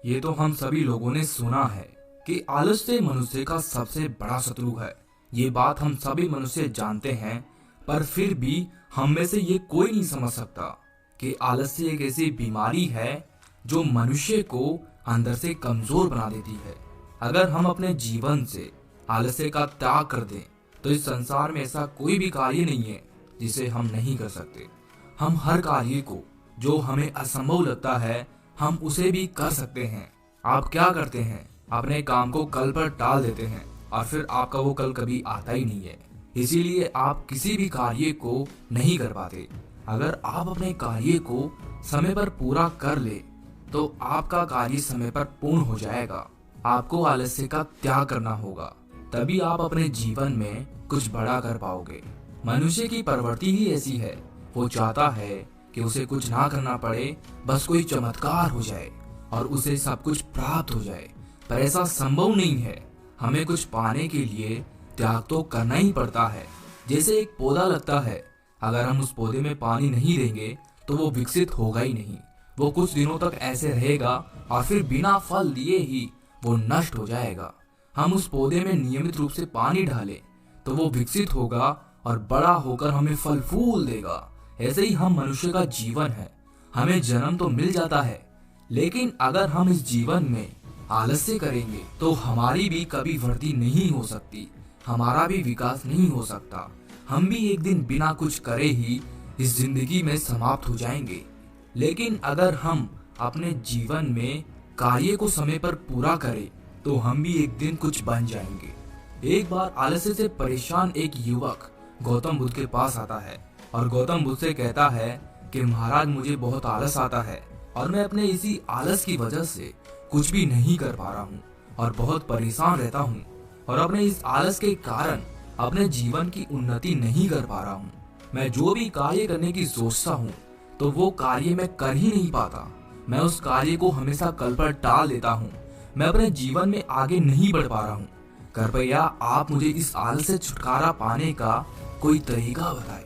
ये तो हम सभी लोगों ने सुना है कि आलस्य मनुष्य का सबसे बड़ा शत्रु है। ये बात हम सभी मनुष्य जानते हैं, पर फिर भी हम में से ये कोई नहीं समझ सकता कि आलस्य एक ऐसी बीमारी है जो मनुष्य को अंदर से कमजोर बना देती है। अगर हम अपने जीवन से आलस्य का त्याग कर दें तो इस संसार में ऐसा कोई भी कार्य नहीं है जिसे हम नहीं कर सकते। हम हर कार्य को जो हमें असंभव लगता है हम उसे भी कर सकते हैं। आप क्या करते हैं? अपने काम को कल पर टाल देते हैं और फिर आपका वो कल कभी आता ही नहीं है। इसीलिए आप किसी भी कार्य को नहीं कर पाते। अगर आप अपने कार्य को समय पर पूरा कर ले तो आपका कार्य समय पर पूर्ण हो जाएगा। आपको आलस्य का त्याग करना होगा, तभी आप अपने जीवन में कुछ बड़ा कर पाओगे। मनुष्य की प्रवृत्ति ही ऐसी है, वो चाहता है कि उसे कुछ ना करना पड़े, बस कोई चमत्कार हो जाए और उसे सब कुछ प्राप्त हो जाए। पर ऐसा संभव नहीं है। हमें कुछ पाने के लिए त्याग तो करना ही पड़ता है। जैसे एक पौधा लगता है, अगर हम उस पौधे में पानी नहीं देंगे तो वो विकसित होगा ही नहीं। वो कुछ दिनों तक ऐसे रहेगा और फिर बिना फल दिए ही वो नष्ट हो जाएगा। हम उस पौधे में नियमित रूप से पानी डालें तो वो विकसित होगा और बड़ा होकर हमें फल फूल देगा। ऐसे ही हम मनुष्य का जीवन है। हमें जन्म तो मिल जाता है, लेकिन अगर हम इस जीवन में आलस्य करेंगे तो हमारी भी कभी वृद्धि नहीं हो सकती, हमारा भी विकास नहीं हो सकता। हम भी एक दिन बिना कुछ करे ही इस जिंदगी में समाप्त हो जाएंगे। लेकिन अगर हम अपने जीवन में कार्य को समय पर पूरा करें तो हम भी एक दिन कुछ बन जाएंगे। एक बार आलस्य से परेशान एक युवक गौतम बुद्ध के पास आता है और गौतम बुद्ध से कहता है कि महाराज, मुझे बहुत आलस आता है और मैं अपने इसी आलस की वजह से कुछ भी नहीं कर पा रहा हूँ और बहुत परेशान रहता हूँ और अपने इस आलस के कारण अपने जीवन की उन्नति नहीं कर पा रहा हूँ। मैं जो भी कार्य करने की सोचता हूँ तो वो कार्य मैं कर ही नहीं पाता। मैं उस कार्य को हमेशा कल पर टाल देता हूँ। मैं अपने जीवन में आगे नहीं बढ़ पा रहा हूँ। कृपया आप मुझे इस आलस से छुटकारा पाने का कोई तरीका बताएं।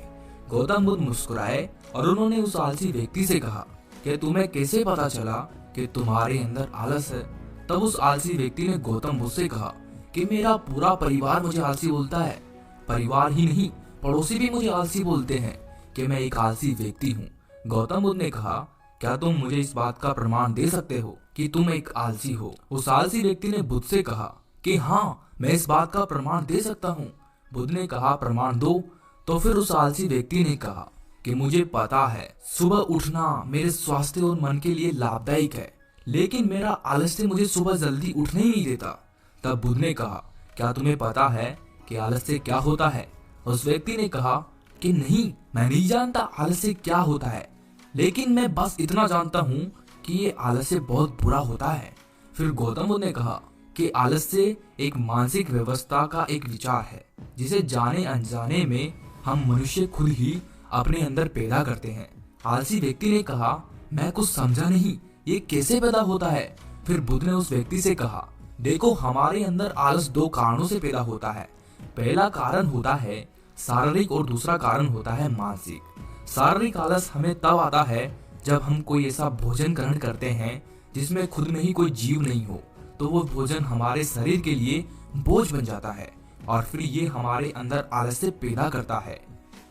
गौतम बुद्ध मुस्कुराए और उन्होंने उस आलसी व्यक्ति से कहा कि तुम्हें कैसे पता चला कि तुम्हारे अंदर आलस है? तब उस आलसी व्यक्ति ने गौतम बुद्ध से कहा कि मेरा पूरा परिवार मुझे आलसी बोलता है। परिवार ही नहीं, पड़ोसी भी मुझे आलसी बोलते हैं कि मैं एक आलसी व्यक्ति हूँ। गौतम बुद्ध ने कहा, क्या तुम मुझे इस बात का प्रमाण दे सकते हो कि तुम एक आलसी हो? उस आलसी व्यक्ति ने बुद्ध से कहा कि हाँ, मैं इस बात का प्रमाण दे सकता हूँ। बुद्ध ने कहा, प्रमाण दो। तो फिर उस आलसी व्यक्ति ने कहा कि मुझे पता है सुबह उठना मेरे स्वास्थ्य और मन के लिए लाभदायक है, लेकिन मेरा आलस्य मुझे सुबह जल्दी उठने ही नहीं देता। तब बुद्ध ने कहा, क्या तुम्हें पता है कि आलस्य क्या होता है? उस व्यक्ति ने कहा कि नहीं, मैं नहीं जानता आलस्य क्या होता है, लेकिन मैं बस इतना जानता हूँ कि ये आलस्य बहुत बुरा होता है। फिर गौतम बुद्ध ने कहा कि आलस्य एक मानसिक व्यवस्था का एक विचार है जिसे जाने अनजाने में हम मनुष्य खुद ही अपने अंदर पैदा करते हैं। आलसी व्यक्ति ने कहा, मैं कुछ समझा नहीं, ये कैसे पैदा होता है? फिर बुद्ध ने उस व्यक्ति से कहा, देखो, हमारे अंदर आलस दो कारणों से पैदा होता है। पहला कारण होता है शारीरिक और दूसरा कारण होता है मानसिक। शारीरिक आलस हमें तब आता है जब हम कोई ऐसा भोजन ग्रहण करते हैं जिसमें खुद में ही कोई जीव नहीं हो, तो वो भोजन हमारे शरीर के लिए बोझ बन जाता है और फिर ये हमारे अंदर आलस्य पैदा करता है,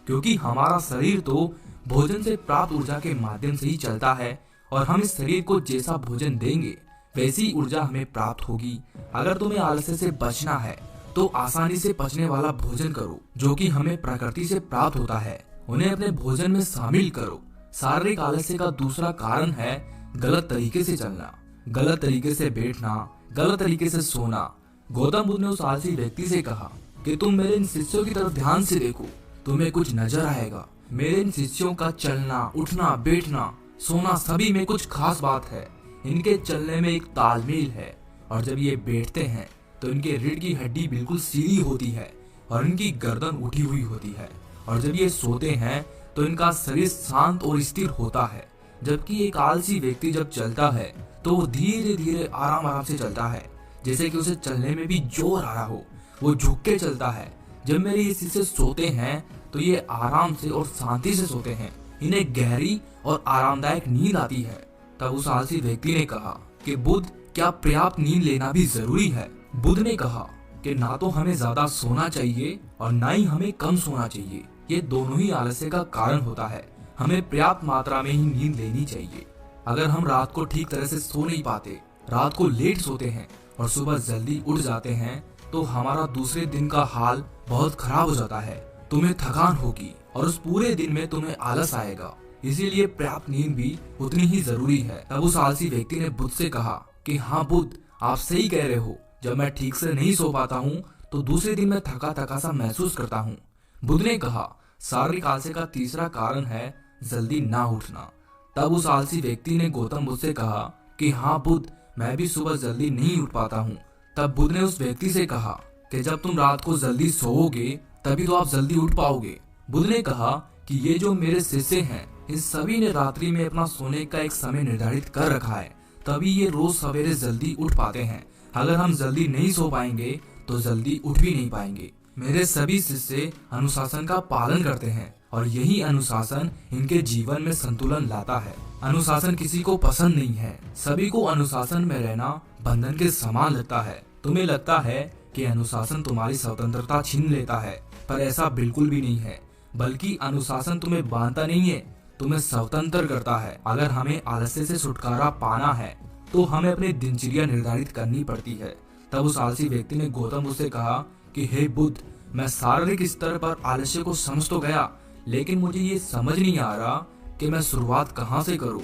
क्योंकि हमारा शरीर तो भोजन से प्राप्त ऊर्जा के माध्यम से ही चलता है और हम इस शरीर को जैसा भोजन देंगे वैसी ऊर्जा हमें प्राप्त होगी। अगर तुम्हें आलस्य से बचना है तो आसानी से पचने वाला भोजन करो जो कि हमें प्रकृति से प्राप्त होता है, उन्हें अपने भोजन में शामिल करो। शारीरिक आलस्य का दूसरा कारण है गलत तरीके से चलना, गलत तरीके से बैठना, गलत तरीके से सोना। गौतम बुद्ध ने उस आलसी व्यक्ति से कहा कि तुम मेरे इन शिष्यों की तरफ ध्यान से देखो, तुम्हें कुछ नजर आएगा। मेरे इन शिष्यों का चलना, उठना, बैठना, सोना सभी में कुछ खास बात है। इनके चलने में एक तालमेल है और जब ये बैठते हैं तो इनके रीढ़ की हड्डी बिल्कुल सीधी होती है और इनकी गर्दन उठी हुई होती है, और जब ये सोते हैं तो इनका शरीर शांत और स्थिर होता है। जबकि एक आलसी व्यक्ति जब चलता है तो वो धीरे धीरे आराम आराम से चलता है, जैसे कि उसे चलने में भी जोर आ रहा हो। वो झुक के चलता है। जब मेरे ये शिष्य सोते हैं तो ये आराम से और शांति से सोते हैं, इन्हें गहरी और आरामदायक नींद आती है। तब उस आलसी व्यक्ति ने कहा कि बुद्ध, क्या पर्याप्त नींद लेना भी जरूरी है? बुद्ध ने कहा कि ना तो हमें ज्यादा सोना चाहिए और ना ही हमें कम सोना चाहिए। ये दोनों ही आलस्य का कारण होता है। हमें पर्याप्त मात्रा में ही नींद लेनी चाहिए। अगर हम रात को ठीक तरह से सो नहीं पाते, रात को लेट सोते हैं और सुबह जल्दी उठ जाते हैं, तो हमारा दूसरे दिन का हाल बहुत खराब हो जाता है। तुम्हें थकान होगी और उस पूरे दिन में तुम्हें आलस आएगा। इसीलिए पर्याप्त नींद भी उतनी ही जरूरी है। तब उस आलसी व्यक्ति ने बुद्ध से कहा कि हाँ बुद्ध, आप सही कह रहे हो। जब मैं ठीक से नहीं सो पाता हूँ तो दूसरे दिन मैं थका थका सा महसूस करता हूँ। बुद्ध ने कहा शारीरिक आलस्य का तीसरा कारण है जल्दी ना उठना। तब उस आलसी व्यक्ति ने गौतम बुद्ध से कहा कि हाँ बुद्ध, मैं भी सुबह जल्दी नहीं उठ पाता हूँ। तब बुद्ध ने उस व्यक्ति से कहा कि जब तुम रात को जल्दी सोओगे तभी तो आप जल्दी उठ पाओगे। बुद्ध ने कहा कि ये जो मेरे शिष्य हैं, इन सभी ने रात्रि में अपना सोने का एक समय निर्धारित कर रखा है, तभी ये रोज सवेरे जल्दी उठ पाते हैं। अगर हम जल्दी नहीं सो पाएंगे तो जल्दी उठ भी नहीं पाएंगे। मेरे सभी शिष्य अनुशासन का पालन करते हैं और यही अनुशासन इनके जीवन में संतुलन लाता है। अनुशासन किसी को पसंद नहीं है। सभी को अनुशासन में रहना बंधन के समान लगता है। तुम्हें लगता है कि अनुशासन तुम्हारी स्वतंत्रता छीन लेता है, पर ऐसा बिल्कुल भी नहीं है। बल्कि अनुशासन तुम्हें बांधता नहीं है, तुम्हें स्वतंत्र करता है। अगर हमें आलस्य से छुटकारा पाना है तो हमें अपनी दिनचर्या निर्धारित करनी पड़ती है। तब उस आलसी व्यक्ति ने गौतम बुद्ध से कहा कि हे बुद्ध, मैं शारीरिक स्तर पर आलस्य को समझ तो गया, लेकिन मुझे ये समझ नहीं आ रहा कि मैं शुरुआत कहाँ से करूँ।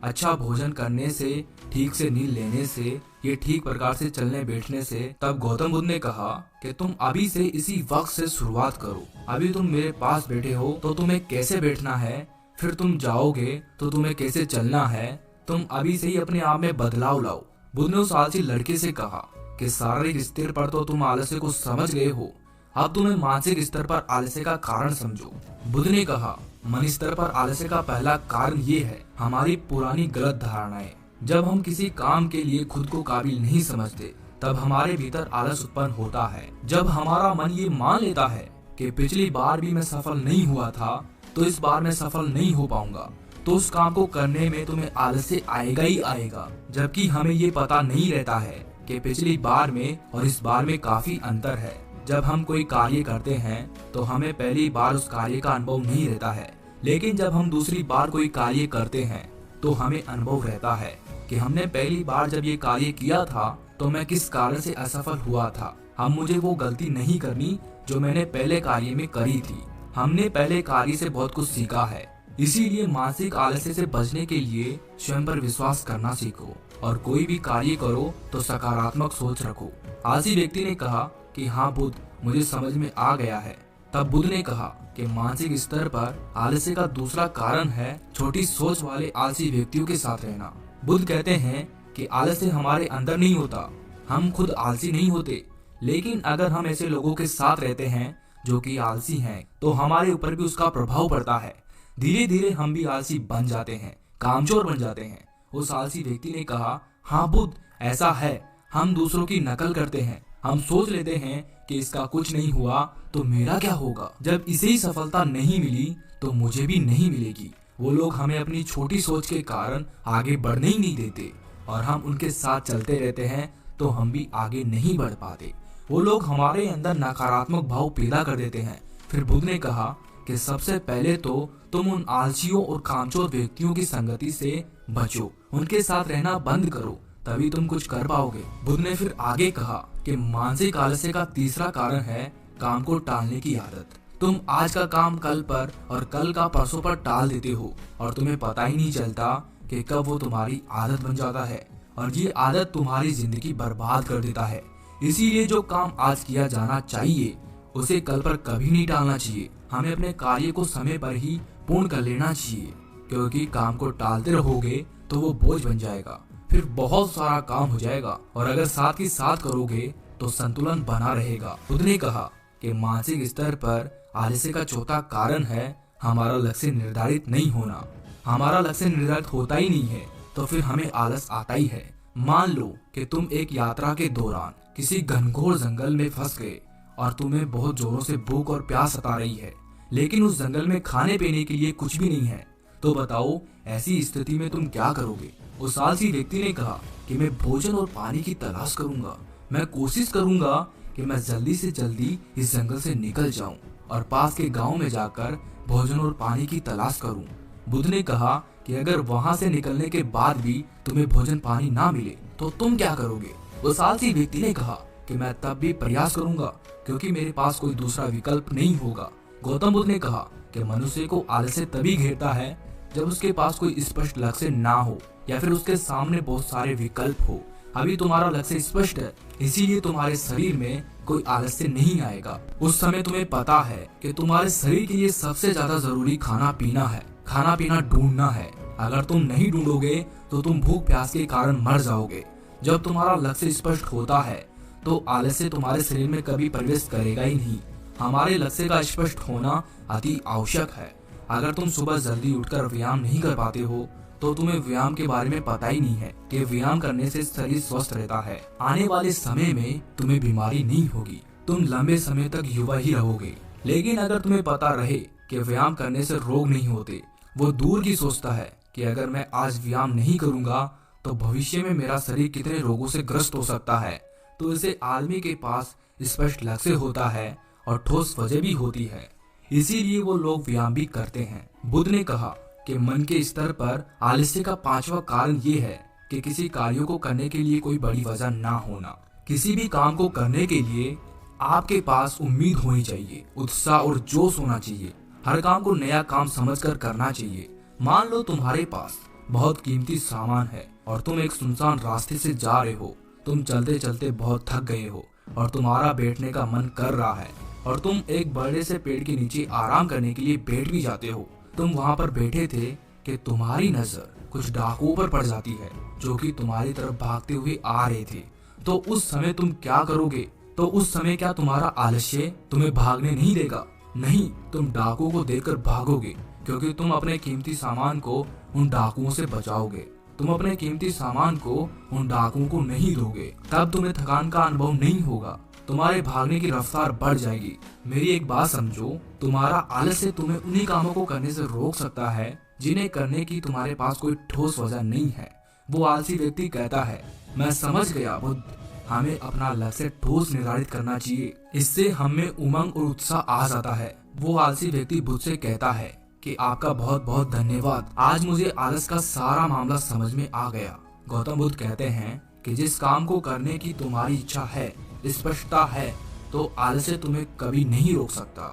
अच्छा भोजन करने से, ठीक से नींद लेने से, ये ठीक प्रकार से चलने बैठने से। तब गौतम बुद्ध ने कहा कि तुम अभी से इसी वक्त से शुरुआत करो। अभी तुम मेरे पास बैठे हो तो तुम्हें कैसे बैठना है, फिर तुम जाओगे तो तुम्हें कैसे चलना है। तुम अभी से ही अपने आप में बदलाव लाओ। बुद्ध ने उस आलसी लड़के से कहा कि शारीरिक स्तर पर तो तुम आलस्य को समझ गए हो, अब तुम्हें मानसिक स्तर पर आलस्य का कारण समझो। बुद्ध ने कहा मन स्तर पर आलस्य का पहला कारण ये है हमारी पुरानी गलत धारणाएं। जब हम किसी काम के लिए खुद को काबिल नहीं समझते तब हमारे भीतर आलस उत्पन्न होता है। जब हमारा मन ये मान लेता है कि पिछली बार भी मैं सफल नहीं हुआ था तो इस बार मैं सफल नहीं हो पाऊंगा, तो उस काम को करने में तुम्हें आलस्य आएगा ही आएगा। जबकि हमें ये पता नहीं रहता है कि पिछली बार में और इस बार में काफी अंतर है। जब हम कोई कार्य करते हैं तो हमें पहली बार उस कार्य का अनुभव नहीं रहता है, लेकिन जब हम दूसरी बार कोई कार्य करते हैं तो हमें अनुभव रहता है कि हमने पहली बार जब ये कार्य किया था तो मैं किस कारण से असफल हुआ था। हम मुझे वो गलती नहीं करनी जो मैंने पहले कार्य में करी थी। हमने पहले कार्य से बहुत कुछ सीखा है। इसीलिए मानसिक आलस्य से बचने के लिए स्वयं पर विश्वास करना सीखो और कोई भी कार्य करो तो सकारात्मक सोच रखो। आलसी व्यक्ति ने कहा कि हाँ बुद्ध, मुझे समझ में आ गया है। तब बुद्ध ने कहा कि मानसिक स्तर पर आलस्य का दूसरा कारण है छोटी सोच वाले आलसी व्यक्तियों के साथ रहना। बुद्ध कहते हैं कि आलस्य हमारे अंदर नहीं होता, हम खुद आलसी नहीं होते, लेकिन अगर हम ऐसे लोगों के साथ रहते हैं जो कि आलसी हैं, तो हमारे ऊपर भी उसका प्रभाव पड़ता है। धीरे धीरे हम भी आलसी बन जाते हैं, कामचोर बन जाते हैं। उस आलसी व्यक्ति ने कहा हाँ बुद्ध, ऐसा है। हम दूसरों की नकल करते हैं। हम सोच लेते हैं कि इसका कुछ नहीं हुआ तो मेरा क्या होगा। जब इसे ही सफलता नहीं मिली तो मुझे भी नहीं मिलेगी। वो लोग हमें अपनी छोटी सोच के कारण आगे बढ़ने ही नहीं देते और हम उनके साथ चलते रहते हैं तो हम भी आगे नहीं बढ़ पाते। वो लोग हमारे अंदर नकारात्मक भाव पैदा कर देते हैं। फिर बुद्ध ने कहा कि सबसे पहले तो तुम उन आलसियों और कामचोर व्यक्तियों की संगति से बचो, उनके साथ रहना बंद करो, तभी तुम कुछ कर पाओगे। बुद्ध ने फिर आगे कहा कि मानसिक आलस्य का तीसरा कारण है काम को टालने की आदत। तुम आज का काम कल पर और कल का परसों पर टाल देते हो और तुम्हें पता ही नहीं चलता कि कब वो तुम्हारी आदत बन जाता है और ये आदत तुम्हारी जिंदगी बर्बाद कर देता है। इसीलिए जो काम आज किया जाना चाहिए उसे कल पर कभी नहीं टालना चाहिए। हमें अपने कार्य को समय पर ही पूर्ण कर लेना चाहिए, क्योंकि काम को टालते रहोगे तो वो बोझ बन जाएगा, फिर बहुत सारा काम हो जाएगा। और अगर साथ ही साथ करोगे तो संतुलन बना रहेगा। बुद्ध ने कहा कि मानसिक स्तर पर आलस्य का चौथा कारण है हमारा लक्ष्य निर्धारित नहीं होना। हमारा लक्ष्य निर्धारित होता ही नहीं है तो फिर हमें आलस आता ही है। मान लो कि तुम एक यात्रा के दौरान किसी घनघोर जंगल में फंस गए और तुम्हें बहुत जोरों से भूख और प्यास सता रही है, लेकिन उस जंगल में खाने पीने के लिए कुछ भी नहीं है। तो बताओ ऐसी स्थिति में तुम क्या करोगे? उस आलसी व्यक्ति ने कहा कि मैं भोजन और पानी की तलाश करूंगा। मैं कोशिश करूंगा कि मैं जल्दी से जल्दी इस जंगल से निकल जाऊं और पास के गांव में जाकर भोजन और पानी की तलाश करूं। बुद्ध ने कहा कि अगर वहां से निकलने के बाद भी तुम्हें भोजन पानी ना मिले तो तुम क्या करोगे? उस आलसी व्यक्ति ने कहा कि मैं तब भी प्रयास करूंगा क्योंकि मेरे पास कोई दूसरा विकल्प नहीं होगा। गौतम बुद्ध ने कहा कि मनुष्य को आलस्य तभी घेरता है जब उसके पास कोई स्पष्ट लक्ष्य ना हो या फिर उसके सामने बहुत सारे विकल्प हो। अभी तुम्हारा लक्ष्य स्पष्ट है, इसीलिए तुम्हारे शरीर में कोई आलस्य नहीं आएगा। उस समय तुम्हें पता है कि तुम्हारे शरीर के लिए सबसे ज्यादा जरूरी खाना पीना है, खाना पीना ढूंढना है। अगर तुम नहीं ढूंढोगे तो तुम भूख प्यास के कारण मर जाओगे। जब तुम्हारा लक्ष्य स्पष्ट होता है तो आलस्य तुम्हारे शरीर में कभी प्रवेश करेगा ही नहीं। हमारे लक्ष्य का स्पष्ट होना अति आवश्यक है। अगर तुम सुबह जल्दी उठकर व्यायाम नहीं कर पाते हो तो तुम्हें व्यायाम के बारे में पता ही नहीं है कि व्यायाम करने से शरीर स्वस्थ रहता है। आने वाले समय में तुम्हें बीमारी नहीं होगी, तुम लंबे समय तक युवा ही रहोगे। लेकिन अगर तुम्हें पता रहे कि व्यायाम करने से रोग नहीं होते, वो दूर की सोचता है कि अगर मैं आज व्यायाम नहीं करूंगा तो भविष्य में मेरा शरीर कितने रोगों से ग्रस्त हो सकता है। तो इसे आदमी के पास स्पष्ट लक्ष्य होता है और ठोस वजह भी होती है, इसीलिए वो लोग व्यायाम भी करते हैं। बुद्ध ने कहा कि मन के स्तर पर आलस्य का पांचवा कारण ये है कि किसी कार्यों को करने के लिए कोई बड़ी वजह ना होना। किसी भी काम को करने के लिए आपके पास उम्मीद होनी चाहिए, उत्साह और जोश होना चाहिए। हर काम को नया काम समझकर करना चाहिए। मान लो तुम्हारे पास बहुत कीमती सामान है और तुम एक सुनसान रास्ते से जा रहे हो। तुम चलते चलते बहुत थक गए हो और तुम्हारा बैठने का मन कर रहा है और तुम एक बड़े से पेड़ के नीचे आराम करने के लिए बैठ भी जाते हो। तुम वहां पर बैठे थे कि तुम्हारी नजर कुछ डाकुओं पर पड़ जाती है जो कि तुम्हारी तरफ भागते हुए आ रहे थे। तो उस समय तुम क्या करोगे? तो उस समय क्या तुम्हारा आलस्य तुम्हें भागने नहीं देगा? नहीं, तुम डाकुओं को देखकर भागोगे क्योंकि तुम अपने कीमती सामान को उन डाकुओं से बचाओगे। तुम अपने कीमती सामान को उन डाकुओं को नहीं दोगे, तब तुम्हें थकान का अनुभव नहीं होगा। तुम्हारे भागने की रफ्तार बढ़ जाएगी। मेरी एक बात समझो, तुम्हारा आलस्य तुम्हें उन्हीं कामों को करने से रोक सकता है जिन्हें करने की तुम्हारे पास कोई ठोस वजह नहीं है। वो आलसी व्यक्ति कहता है, मैं समझ गया बुद्ध, हमें अपना लक्ष्य ठोस निर्धारित करना चाहिए, इससे हमें उमंग और उत्साह आ जाता है। वो आलसी व्यक्ति बुद्ध से कहता है कि आपका बहुत बहुत धन्यवाद, आज मुझे आलस का सारा मामला समझ में आ गया। गौतम बुद्ध कहते हैं कि जिस काम को करने की तुम्हारी इच्छा है, स्पष्टता है, तो आलस्य तुम्हें कभी नहीं रोक सकता।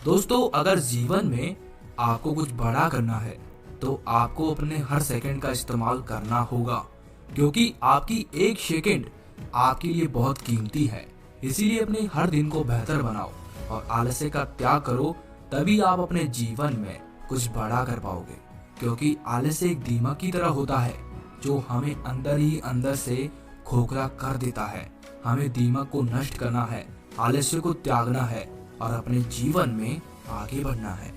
दोस्तों, अगर जीवन में आपको कुछ बड़ा करना है तो आपको अपने हर सेकंड का इस्तेमाल करना होगा, क्योंकि आपकी एक सेकंड आपके लिए बहुत कीमती है। इसीलिए अपने हर दिन को बेहतर बनाओ और आलस्य का त्याग करो, तभी आप अपने जीवन में कुछ बड़ा कर पाओगे। क्योंकि आलस्य एक दीमक की तरह होता है जो हमें अंदर ही अंदर से खोखला कर देता है। हमें दीमक को नष्ट करना है, आलस्य को त्यागना है और अपने जीवन में आगे बढ़ना है।